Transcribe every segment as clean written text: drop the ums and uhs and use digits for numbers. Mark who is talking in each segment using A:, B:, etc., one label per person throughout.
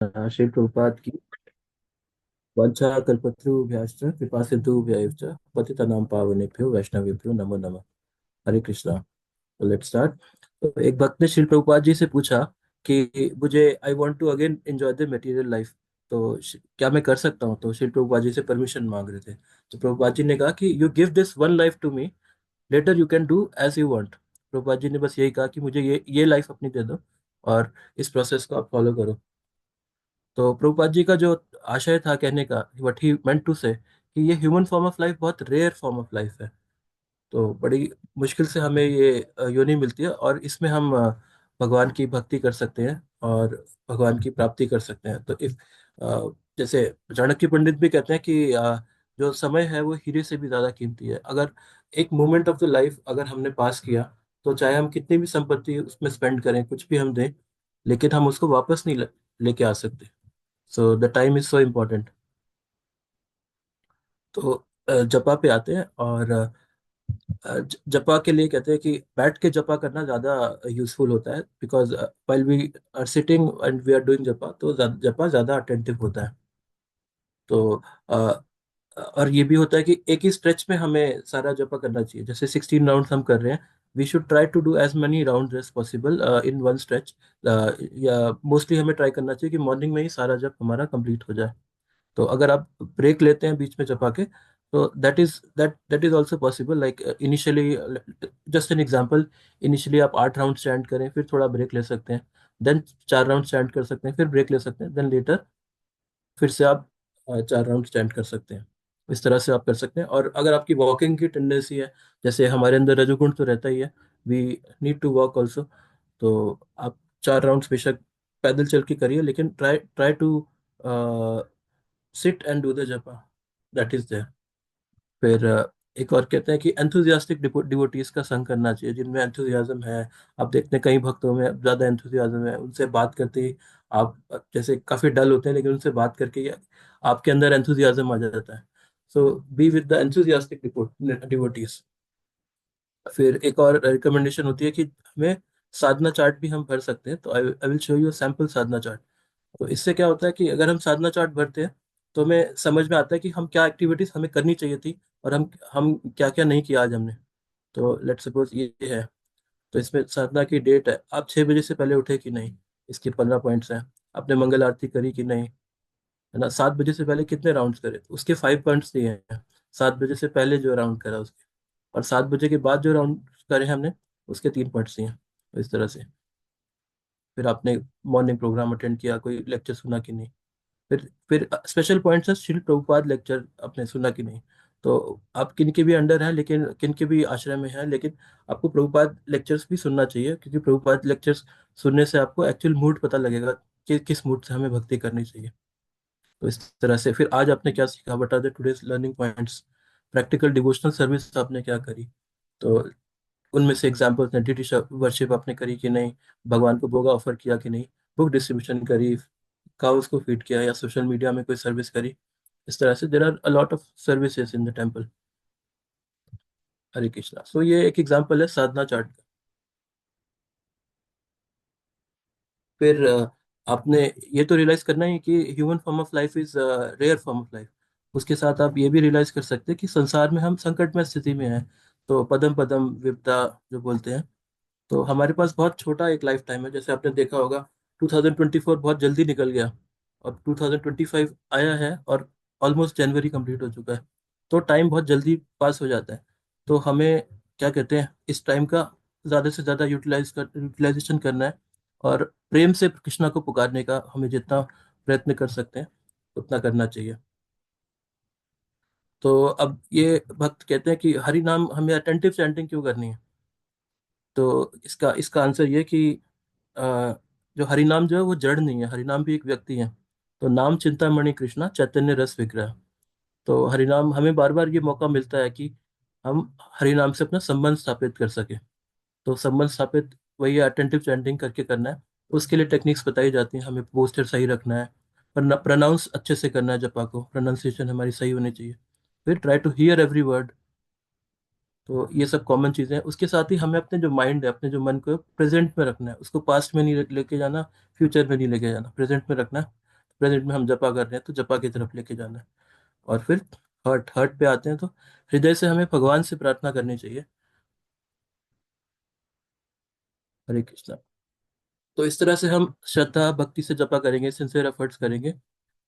A: श्री प्रभुपाद की वंशा कल्पतरुभ्यश्च कृपा सिंधुभ्यैव च पतितनां पावनेभ्यो वैष्णवेभ्यो नमो नमः। हरे कृष्णा। तो लेट्स स्टार्ट। तो एक भक्त ने श्री प्रभुपाद जी से पूछा कि मुझे I want to again enjoy the material life, तो क्या मैं कर सकता हूँ? तो श्री प्रभुपाद जी से परमिशन मांग रहे थे। तो प्रभुपाद जी ने कहा कि you give this one life to me, later you can do as you want. Prabhupada ji ने बस यही कहा कि मुझे ये लाइफ अपनी दे दो और इस प्रोसेस को आप फॉलो करो। तो प्रभुपाद जी का जो आशय था कहने का, व्हाट ही मेंट टू से, कि ये ह्यूमन फॉर्म ऑफ लाइफ बहुत रेयर फॉर्म ऑफ लाइफ है। तो बड़ी मुश्किल से हमें ये योनि मिलती है और इसमें हम भगवान की भक्ति कर सकते हैं और भगवान की प्राप्ति कर सकते हैं। तो इफ जैसे चाणक्य पंडित भी कहते हैं कि जो समय है वो हीरे से भी ज्यादा कीमती है। अगर एक मोमेंट ऑफ द लाइफ अगर हमने पास किया, तो चाहे हम कितनी भी संपत्ति उसमें स्पेंड करें, कुछ भी हम दें, लेकिन हम उसको वापस नहीं लेके आ सकते। So the time is so important. तो जपा पे आते हैं। और जपा के लिए कहते हैं कि बैठ के जपा करना ज़्यादा यूजफुल होता है, because while we are sitting and we are doing जपा, तो जपा ज़्यादा अटेंटिव होता है। तो और ये भी होता है कि एक ही स्ट्रेच में हमें सारा जपा करना चाहिए। जैसे 16 राउंड हम कर रहे हैं, we should try to do as many round as possible in one stretch. या मोस्टली हमें ट्राई करना चाहिए कि मॉर्निंग में ही सारा जप हमारा कंप्लीट हो जाए। तो अगर आप ब्रेक लेते हैं बीच में चपा के, तो that is also possible. Like initially, just an example, initially आप 8 राउंड स्टैंड करें, फिर थोड़ा ब्रेक ले सकते हैं, देन 4 राउंड स्टैंड कर सकते हैं, फिर ब्रेक ले सकते हैं, देन लेटर फिर से आप 4 राउंड स्टैंड कर सकते हैं। इस तरह से आप कर सकते हैं। और अगर आपकी वॉकिंग की टेंडेंसी है, जैसे हमारे अंदर रजोगुण तो रहता ही है, we need to walk also, तो आप 4 राउंड बेशक पैदल चल के करिए, लेकिन try try to sit and do the जपा, दैट इज देयर। फिर एक और कहते हैं कि एंथुजियास्टिक डिवोटीज का संग करना चाहिए, जिनमें एंथुजियाज्म है। आप देखते हैं कई भक्तों में ज्यादा एंथुजियाज्म है, उनसे बात करते ही आप जैसे काफी डल होते हैं, लेकिन उनसे बात करके ही आपके अंदर एंथुजियाज्म आ जाता है। So be with the enthusiastic devotees. फिर एक और रिकमेंडेशन होती है कि हमें साधना चार्ट भी हम भर सकते हैं। तो I I will show you sample sadhana chart. तो इससे क्या होता है कि अगर हम साधना चार्ट भरते हैं, तो हमें समझ में आता है कि हम क्या एक्टिविटीज हमें करनी चाहिए थी और हम क्या क्या नहीं किया आज हमने। तो लेट्स सपोज ये है। तो इसमें साधना की डेट है, आप 6 बजे से पहले उठे कि नहीं, इसके 15 पॉइंट्स हैं। आपने मंगल आरती करी कि नहीं, है ना। 7 बजे से पहले कितने राउंड्स करे, तो उसके 5 पॉइंट्स दिए हैं। 7 बजे से पहले जो राउंड करा उसके, और 7 बजे के बाद जो राउंड करे हमने, उसके 3 पॉइंट्स दिए हैं। तो इस तरह से। फिर आपने मॉर्निंग प्रोग्राम अटेंड किया, कोई लेक्चर सुना कि नहीं। फिर स्पेशल पॉइंट्स है, श्रील प्रभुपाद लेक्चर आपने सुना कि नहीं। तो आप किन के भी अंडर हैं, लेकिन किन के भी आश्रय में हैं, लेकिन आपको प्रभुपाद लेक्चर्स भी सुनना चाहिए, क्योंकि प्रभुपाद लेक्चर्स सुनने से आपको एक्चुअल मूड पता लगेगा कि किस मूड से हमें भक्ति करनी चाहिए। तो इस तरह से फिर आज आपने क्या सीखा, what are the today's learning points. Practical devotional service आपने क्या करी, तो उनमें से एग्जाम्पल्स हैं। डिटी वर्शिप आपने करी कि नहीं, भगवान को भोग ऑफर किया कि नहीं, बुक डिस्ट्रीब्यूशन करी, काउस को फीड किया, या सोशल मीडिया में कोई सर्विस करी। इस तरह से there are a lot of services in the temple. Hare Krishna. So ये एक एग्जाम्पल है साधना चार्ट का। फिर आपने ये तो रियलाइज करना है कि human form of life is rare form of life. उसके साथ आप ये भी रियलाइज कर सकते हैं कि संसार में हम संकट में स्थिति में हैं। तो पदम पदम विपदा जो बोलते हैं, तो हमारे पास बहुत छोटा एक लाइफ टाइम है। जैसे आपने देखा होगा, 2024 बहुत जल्दी निकल गया, और 2025 आया है, और ऑलमोस्ट जनवरी कंप्लीट हो चुका है। तो टाइम बहुत जल्दी पास हो जाता है। तो हमें क्या कहते हैं, इस टाइम का ज़्यादा से ज़्यादा यूटिलाइजेशन करना है, और प्रेम से कृष्णा को पुकारने का हमें जितना प्रयत्न कर सकते हैं उतना करना चाहिए। तो अब ये भक्त कहते हैं कि हरि नाम हमें अटेंटिव चैंटिंग क्यों करनी है। तो इसका इसका आंसर ये कि अ, जो हरिनाम जो है वो जड़ नहीं है, हरिनाम भी एक व्यक्ति है। तो नाम चिंतामणि कृष्णा चैतन्य रस विग्रह। तो हरिनाम हमें बार बार ये मौका मिलता है कि हम हरिनाम से अपना संबंध स्थापित कर सके। तो संबंध स्थापित वही अटेंटिव चैंटिंग करके करना है। उसके लिए टेक्निक्स बताई जाती हैं, हमें पोस्चर सही रखना है, प्रोनाउंस अच्छे से करना है, जपा को प्रोनाउंसिएशन हमारी सही होनी चाहिए। फिर try to hear every word. तो ये सब कॉमन चीजें हैं। उसके साथ ही हमें अपने जो माइंड है, अपने जो मन को प्रेजेंट में रखना है, उसको पास्ट में नहीं लेके जाना, फ्यूचर में नहीं लेके जाना, प्रेजेंट में रखना है। प्रेजेंट में हम जपा कर रहे हैं तो जपा की तरफ लेके जाना है। और फिर हर्ट हर्ट पे आते हैं तो हृदय से हमें भगवान से प्रार्थना करनी चाहिए। हरे कृष्णा। तो इस तरह से हम श्रद्धा भक्ति से जपा करेंगे, सिंसियर एफर्ट्स करेंगे,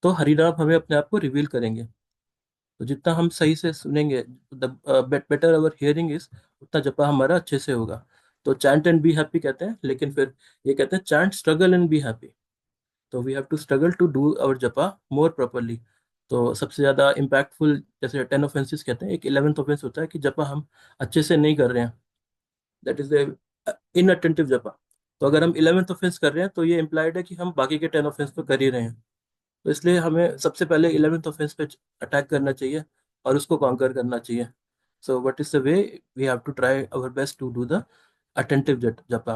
A: तो हरिनाम हमें अपने आप को रिवील करेंगे। तो जितना हम सही से सुनेंगे, बेटर अवर हियरिंग इज, उतना जपा हमारा अच्छे से होगा। तो चैंट एंड बी हैप्पी कहते हैं, लेकिन फिर ये कहते हैं chant struggle and be happy. तो we have to struggle to do our japa more properly. तो सबसे ज्यादा इम्पैक्टफुल, जैसे 10 ऑफेंसेस कहते हैं, एक 11th ऑफेंस होता है कि जपा हम अच्छे से नहीं कर रहे हैं, दैट इज द इनअटेंटिव जपा। तो अगर हम 11th ऑफेंस कर रहे हैं तो ये इम्प्लाइड है कि हम बाकी के 10 ऑफेंस तो कर ही रहे हैं। तो इसलिए हमें सबसे पहले 11th ऑफेंस पे अटैक करना चाहिए और उसको कॉन्कर करना चाहिए। So what is the way, we have to try our best to do the attentive जपा।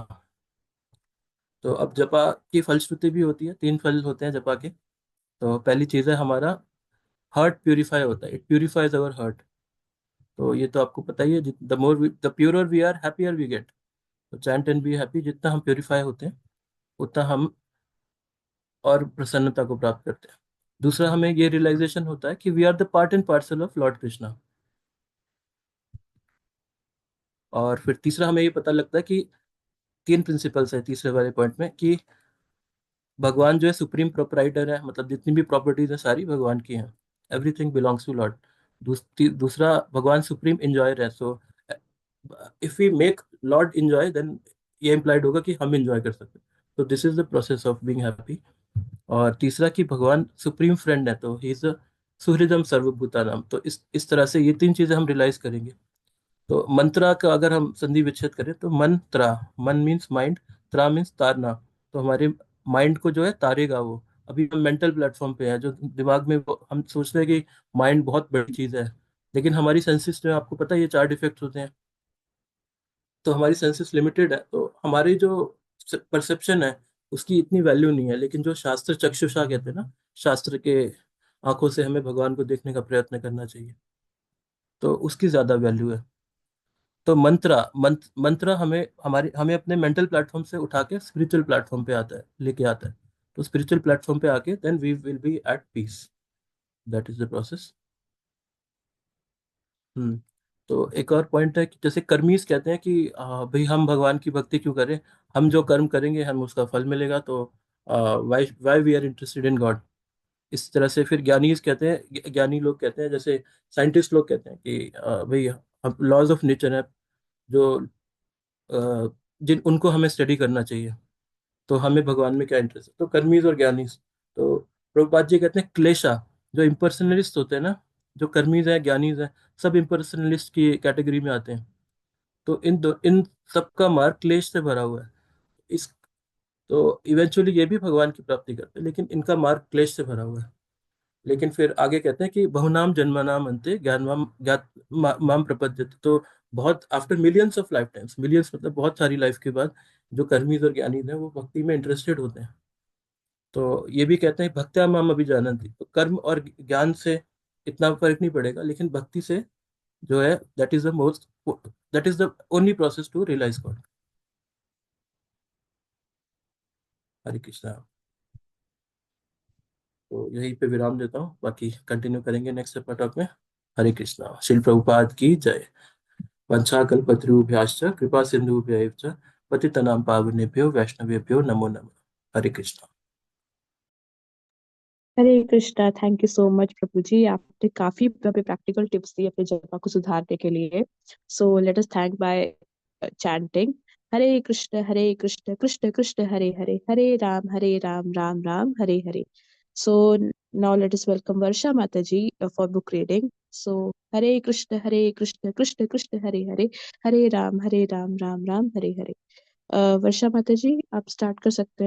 A: तो अब जपा की फलश्रुति भी होती है, 3 फल होते हैं जपा के। तो पहली चीज है हमारा हार्ट प्यूरिफाई होता है, इट प्यूरिफाइज अवर हार्ट। तो ये तो आपको पता ही है, the more the purer we are happier we get. तो चैंट एंड बी हैप्पी, जितना हम प्योरीफाई होते हैं उतना हम और प्रसन्नता को प्राप्त करते हैं। दूसरा, हमें ये रियलाइजेशन होता है कि we are the part and parcel of Lord Krishna. और फिर तीसरा, हमें ये पता लगता है कि 3 प्रिंसिपल्स है तीसरे वाले पॉइंट में, कि भगवान जो है सुप्रीम प्रोपराइटर है, मतलब जितनी भी प्रॉपर्टीज है सारी भगवान की हैं। Everything belongs to Lord. दूसरा, भगवान सुप्रीम इंजॉयर है। So if we make Lord enjoy, then ये इम्प्लाइड होगा कि हम इंजॉय कर सकते हैं। तो this is the process of being happy. और तीसरा कि भगवान सुप्रीम फ्रेंड है, तो ही इज सुहृदम सर्वभूतानाम। तो इस तरह से ये 3 चीजें हम रियलाइज करेंगे। तो मंत्रा का अगर हम संधि विच्छेद करें तो मन त्रा, मन मीन्स माइंड, त्रा मीन्स तारना। तो हमारे माइंड को जो है तारेगा वो। अभी हम मेंटल प्लेटफॉर्म पे है, जो दिमाग में हम सोचते हैं कि माइंड बहुत बड़ी चीज है, लेकिन हमारी सेंसेस में आपको पता है ये 4 डिफेक्ट्स होते हैं। तो हमारी सेंसेस लिमिटेड है, तो हमारी जो परसेप्शन है उसकी इतनी वैल्यू नहीं है। लेकिन जो शास्त्र चक्षुषा कहते हैं ना, शास्त्र के आंखों से हमें भगवान को देखने का प्रयत्न करना चाहिए, तो उसकी ज्यादा वैल्यू है। तो मंत्र हमें अपने मेंटल प्लेटफॉर्म से उठा के स्पिरिचुअल प्लेटफॉर्म पे आता है, लेके आता है। तो स्पिरिचुअल प्लेटफॉर्म पे आके then we will be at peace. That is the process. Hmm. तो एक और पॉइंट है कि जैसे कर्मीज कहते हैं कि भाई हम भगवान की भक्ति क्यों करें, हम जो कर्म करेंगे हम उसका फल मिलेगा, तो why why we are interested in God. इस तरह से फिर ज्ञानीज कहते हैं, ज्ञानी लोग कहते हैं, जैसे साइंटिस्ट लोग कहते हैं कि भाई हम लॉज ऑफ नेचर है जो जिन उनको हमें स्टडी करना चाहिए। तो हमें भगवान में क्या इंटरेस्ट है, तो कर्मीज और ज्ञानीज। तो प्रभुपाद जी कहते हैं क्लेशा, जो इम्पर्सनलिस्ट होते हैं ना, जो कर्मीज हैं ज्ञानीज हैं, सब इम्पर्सनलिस्ट की कैटेगरी में आते हैं। तो इन सबका मार्ग क्लेश से भरा हुआ है। इस तो इवेंचुअली ये भी भगवान की प्राप्ति करते हैं, लेकिन इनका मार्ग क्लेश से भरा हुआ है। लेकिन फिर आगे कहते हैं कि बहुनाम जन्मनाम अंते ज्ञानवाम ज्ञात माम प्रपद्यते। तो बहुत after millions of life times, millions मतलब बहुत सारी लाइफ के बाद, जो कर्मीज और ज्ञानी हैं वो भक्ति में इंटरेस्टेड होते हैं। तो ये भी कहते हैं भक्त्या माम अभिजानन्ति। तो कर्म और ज्ञान से इतना फर्क नहीं पड़ेगा, लेकिन भक्ति से जो है, that is the most, that is the only process to realise God. Hare Krishna. तो यहीं पे विराम देता हूँ, बाकी कंटिन्यू करेंगे नेक्स्ट टॉक में। हरे कृष्णा। श्रील प्रभुपाद की जय। वंशाकल्पतरुभ्याश्च कृपा सिन्धुभ्यैव च पतितनां पावनेभ्यो वैष्णवेभ्यो नमो नमः। Hare Krishna.
B: Hare Krishna. Thank you so much Prabhu ji, आपने काफी प्रैक्टिकल टिप्स दी अपने जपा को सुधारने के लिए। So let us thank by chanting Hare Krishna Krishna Krishna Hare Hare, Hare Rama Rama Rama Hare Hare. So now let us welcome Varsha Mata ji for book reading. So Hare Krishna Krishna Krishna Hare Hare, Hare Rama Rama Rama Hare Hare. Varsha Mata ji आप स्टार्ट कर सकते हैं।